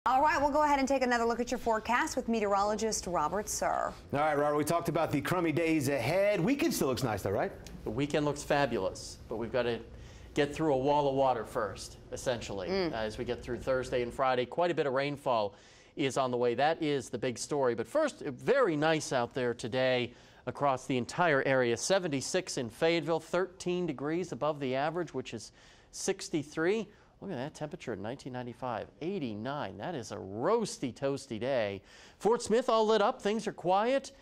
All right, we'll go ahead and take another look at your forecast with meteorologist Robert Suhr. All right, Robert, we talked about the crummy days ahead. Weekend still looks nice, though, right? The weekend looks fabulous, but we've got to get through a wall of water first, essentially, as we get through Thursday and Friday. Quite a bit of rainfall is on the way. That is the big story. But first, very nice out there today across the entire area. 76 in Fayetteville, 13 degrees above the average, which is 63. Look at that temperature in 1995, 89. That is a roasty, toasty day. Fort Smith all lit up. Things are quiet.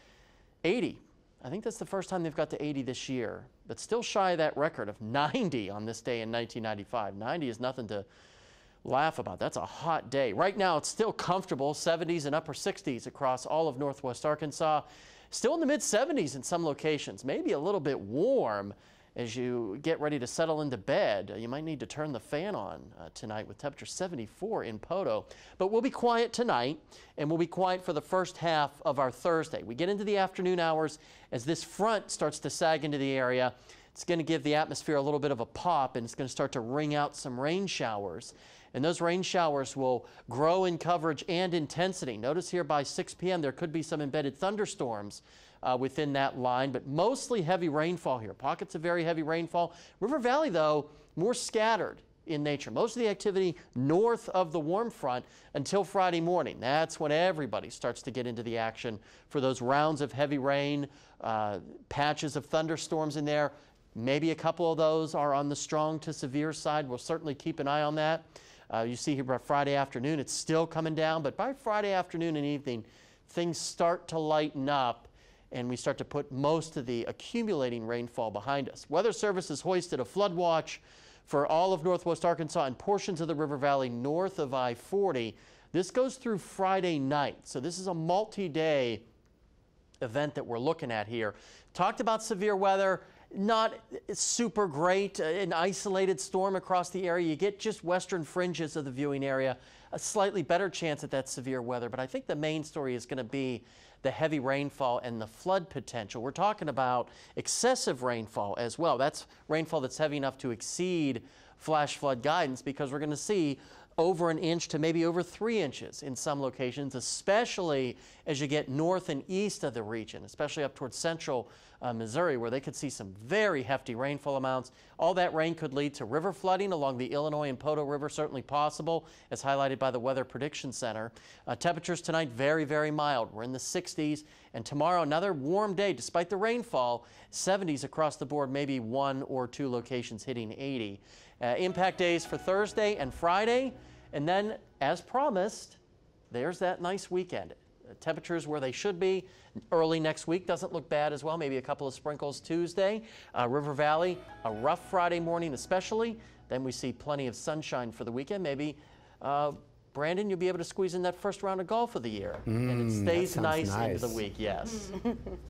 80. I think that's the first time they've got to 80 this year, but still shy of that record of 90 on this day in 1995. 90 is nothing to laugh about. That's a hot day. Right now, it's still comfortable, 70s and upper 60s across all of northwest Arkansas. Still in the mid-70s in some locations, maybe a little bit warm. As you get ready to settle into bed, you might need to turn the fan on tonight with temperature 74 in Poto. But we'll be quiet tonight, and we'll be quiet for the first half of our Thursday. We get into the afternoon hours as this front starts to sag into the area. It's going to give the atmosphere a little bit of a pop, and it's going to start to ring out some rain showers. And those rain showers will grow in coverage and intensity. Notice here by 6 p.m. there could be some embedded thunderstorms within that line, but mostly heavy rainfall here. Pockets of very heavy rainfall. River Valley, though, more scattered in nature. Most of the activity north of the warm front until Friday morning. That's when everybody starts to get into the action for those rounds of heavy rain, patches of thunderstorms in there. Maybe a couple of those are on the strong to severe side. We'll certainly keep an eye on that. You see here by Friday afternoon, it's still coming down, but by Friday afternoon and evening, things start to lighten up, and we start to put most of the accumulating rainfall behind us. Weather Service has hoisted a flood watch for all of northwest Arkansas and portions of the River Valley north of I-40. This goes through Friday night, so this is a multi-day event that we're looking at here. Talked about severe weather. Not super great, an isolated storm across the area. You get just western fringes of the viewing area, a slightly better chance at that severe weather. But I think the main story is going to be the heavy rainfall and the flood potential. We're talking about excessive rainfall as well. That's rainfall that's heavy enough to exceed flash flood guidance, because we're going to see over an inch to maybe over 3 inches in some locations, especially as you get north and east of the region, especially up towards central Missouri, where they could see some very hefty rainfall amounts. All that rain could lead to river flooding along the Illinois and Poto River, certainly possible, as highlighted by the Weather Prediction Center. Temperatures tonight very, very mild. We're in the 60s, and tomorrow another warm day despite the rainfall. 70s across the board, maybe 1 or 2 locations hitting 80. Impact days for Thursday and Friday. And then, as promised, there's that nice weekend. Temperatures where they should be. Early next week doesn't look bad as well. Maybe a couple of sprinkles Tuesday. River Valley, a rough Friday morning especially. Then we see plenty of sunshine for the weekend. Maybe, Brandon, you'll be able to squeeze in that first round of golf of the year. And it stays nice into the week, yes.